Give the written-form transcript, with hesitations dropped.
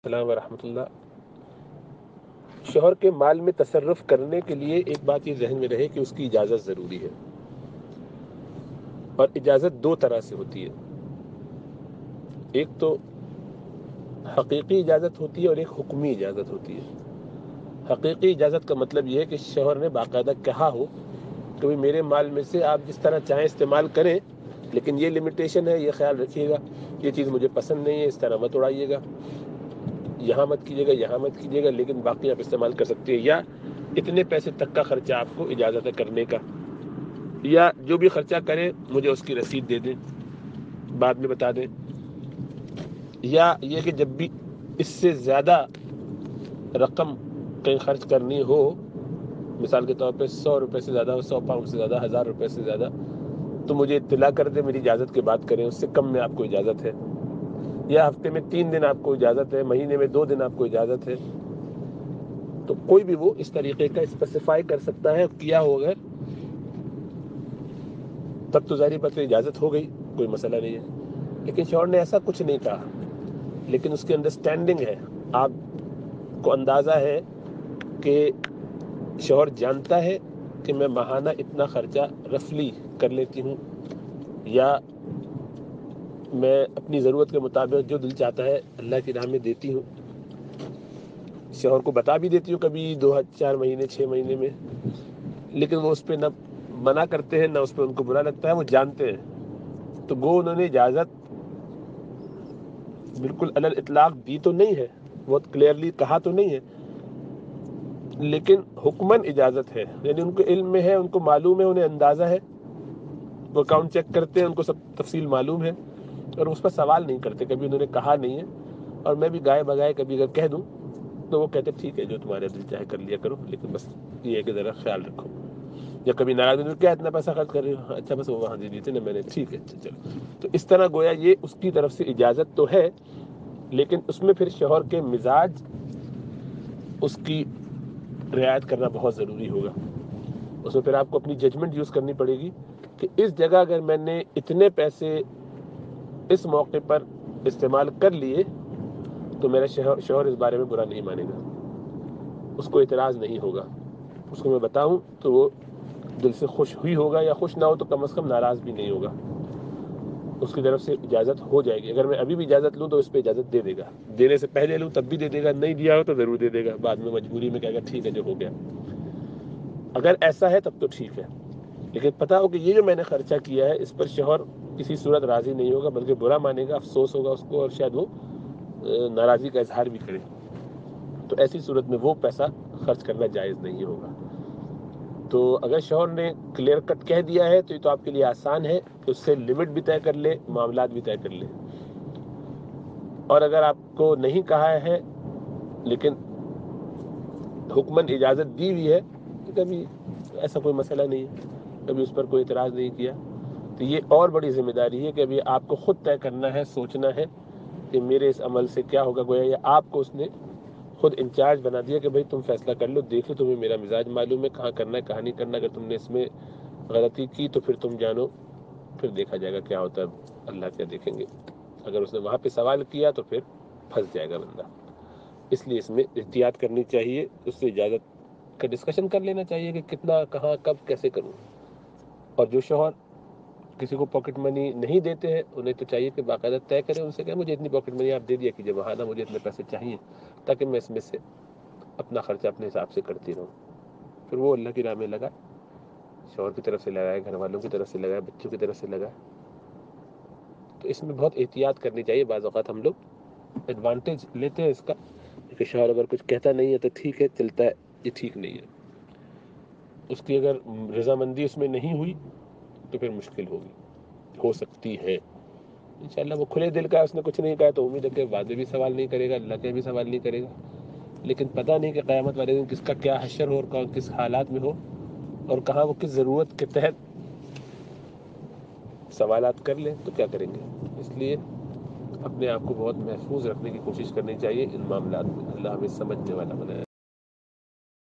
السلام ورحمۃ اللہ۔ شوہر کے مال میں تصرف کرنے کے لیے ایک بات یہ ذہن میں رہے کہ اس کی اجازت ضروری ہے، اور اجازت دو طرح سے ہوتی ہے۔ ایک تو حقیقی اجازت ہوتی ہے اور ایک حکمی اجازت ہوتی ہے۔ حقیقی اجازت کا مطلب یہ ہے کہ شوہر نے باقاعدہ کہا ہو کہ بھی میرے مال میں سے آپ جس طرح چاہیں استعمال کریں، لیکن یہ لمیٹیشن ہے، یہ خیال رکھیے گا، یہ چیز مجھے پسند نہیں ہے، اس طرح مت اڑائیے گا، یہاں مت کیجیے گا، یہاں مت کیجیے گا، لیکن باقی آپ استعمال کر سکتے ہیں، یا اتنے پیسے تک کا خرچہ آپ کو اجازت ہے کرنے کا، یا جو بھی خرچہ کریں مجھے اس کی رسید دے دیں، بعد میں بتا دیں، یا یہ کہ جب بھی اس سے زیادہ رقم کہیں خرچ کرنی ہو، مثال کے طور پہ 100 روپے سے زیادہ، 100 پاؤنڈ سے زیادہ، 1000 روپے سے زیادہ، تو مجھے اطلاع کر دیں، میری اجازت کے بات کریں، اس سے کم میں آپ کو اجازت ہے، یا ہفتے میں 3 دن آپ کو اجازت ہے، مہینے میں 2 دن آپ کو اجازت ہے۔ تو کوئی بھی وہ اس طریقے کا اسپیسیفائی کر سکتا ہے، کیا ہو اگر تب تو ظاہری بات ہے اجازت ہو گئی، کوئی مسئلہ نہیں ہے۔ لیکن شوہر نے ایسا کچھ نہیں کہا، لیکن اس کی انڈرسٹینڈنگ ہے، آپ کو اندازہ ہے کہ شوہر جانتا ہے کہ میں ماہانہ اتنا خرچہ رفلی کر لیتی ہوں، یا میں اپنی ضرورت کے مطابق جو دل چاہتا ہے اللہ کی راہ میں دیتی ہوں، شوہر کو بتا بھی دیتی ہوں کبھی 2-4 مہینے 6 مہینے میں، لیکن وہ اس پہ نہ منع کرتے ہیں، نہ اس پہ ان کو برا لگتا ہے، وہ جانتے ہیں۔ تو گو انہوں نے اجازت بالکل علی الاطلاق دی تو نہیں ہے، بہت کلیئرلی کہا تو نہیں ہے، لیکن حکماً اجازت ہے، یعنی ان کو علم میں ہے، ان کو معلوم ہے، انہیں اندازہ ہے، وہ اکاؤنٹ چیک کرتے ہیں، ان کو سب تفصیل معلوم ہے، اور اس پر سوال نہیں کرتے، کبھی انہوں نے کہا نہیں ہے۔ اور میں بھی گائے بگائے کبھی اگر کہہ دوں تو وہ کہتے ٹھیک ہے جو تمہارے دل چاہے کر لیا کرو، لیکن بس یہ ہے کہ ذرا خیال رکھو، یا کبھی ناراض ہو کیا اتنا پیسہ خرچ کر رہی ہو، اچھا بس وہ وہاں دے دیتے نا میں نے، ٹھیک ہے اچھا چلو۔ تو اس طرح گویا یہ اس کی طرف سے اجازت تو ہے، لیکن اس میں پھر شوہر کے مزاج اس کی رعایت کرنا بہت ضروری ہوگا۔ اس میں پھر آپ کو اپنی ججمنٹ یوز کرنی پڑے گی کہ اس جگہ اگر میں نے اتنے پیسے اس موقع پر استعمال کر لیے تو میرا شوہر اس بارے میں برا نہیں مانے گا، اس کو اعتراض نہیں ہوگا، اس کو میں بتاؤں تو وہ دل سے خوش ہوئی ہوگا، یا خوش نہ ہو تو کم از کم ناراض بھی نہیں ہوگا، اس کی طرف سے اجازت ہو جائے گی۔ اگر میں ابھی بھی اجازت لوں تو اس پہ اجازت دے دے گا، دینے سے پہلے لوں تب بھی دے دے گا، نہیں دیا ہو تو ضرور دے دے گا، بعد میں مجبوری میں کہے گا ٹھیک ہے جو ہو گیا۔ اگر ایسا ہے تب تو ٹھیک ہے، لیکن پتا ہو کہ یہ جو میں نے خرچہ کیا ہے اس پر شوہر کسی صورت راضی نہیں ہوگا، بلکہ برا مانے گا، افسوس ہوگا اس کو، اور شاید وہ ناراضی کا اظہار بھی کرے، تو ایسی صورت میں وہ پیسہ خرچ کرنا جائز نہیں ہوگا۔ تو اگر شوہر نے کلیئر کٹ کہہ دیا ہے تو یہ تو آپ کے لیے آسان ہے کہ اس سے لمٹ بھی طے کر لے، معاملات بھی طے کر لے۔ اور اگر آپ کو نہیں کہا ہے لیکن حکماً اجازت دی ہوئی ہے تو کبھی ایسا کوئی مسئلہ نہیں ہے، کبھی اس پر کوئی اعتراض نہیں کیا، تو یہ اور بڑی ذمہ داری ہے کہ ابھی آپ کو خود طے کرنا ہے، سوچنا ہے کہ میرے اس عمل سے کیا ہوگا، گویا یا آپ کو اس نے خود انچارج بنا دیا کہ بھائی تم فیصلہ کر لو، دیکھ لو، تمہیں میرا مزاج معلوم ہے، کہاں کرنا ہے کہاں نہیں کرنا، اگر تم نے اس میں غلطی کی تو پھر تم جانو، پھر دیکھا جائے گا کیا ہوتا ہے، اللہ کیا دیکھیں گے۔ اگر اس نے وہاں پہ سوال کیا تو پھر پھنس جائے گا بندہ، اس لیے اس میں احتیاط کرنی چاہیے، اس سے اجازت کا ڈسکشن کر لینا چاہیے کہ کتنا، کہاں، کب، کیسے کروں۔ اور جو شوہر کسی کو پاکٹ منی نہیں دیتے ہیں انہیں تو چاہیے کہ باقاعدہ طے کریں ان سے کہ مجھے اتنی پاکٹ منی آپ دے دیا کیجیے ماہانہ، مجھے اتنے پیسے چاہیے تاکہ میں اس میں سے اپنا خرچہ اپنے حساب سے کرتی رہوں۔ پھر وہ اللہ کی راہ میں لگا، شوہر کی طرف سے لگائے، گھر والوں کی طرف سے لگائے، بچوں کی طرف سے لگائے۔ تو اس میں بہت احتیاط کرنی چاہیے۔ بعض اوقات ہم لوگ ایڈوانٹیج لیتے ہیں اس کا کہ شوہر اگر کچھ کہتا نہیں ہے تو ٹھیک ہے چلتا ہے، یہ ٹھیک نہیں ہے، اس کی اگر رضامندی اس میں نہیں ہوئی تو پھر مشکل ہوگی، ہو سکتی ہے۔ انشاءاللہ وہ کھلے دل کا ہے، اس نے کچھ نہیں کہا تو امید ہے کہ بعد میں بھی سوال نہیں کرے گا، اللہ کے بھی سوال نہیں کرے گا، لیکن پتہ نہیں کہ قیامت والے دن کس کا کیا حشر ہو اور کس حالات میں ہو، اور کہاں وہ کس ضرورت کے تحت سوالات کر لیں تو کیا کریں گے۔ اس لیے اپنے آپ کو بہت محفوظ رکھنے کی کوشش کرنی چاہیے ان معاملات میں۔ اللہ ہمیں سمجھنے والا بنائے۔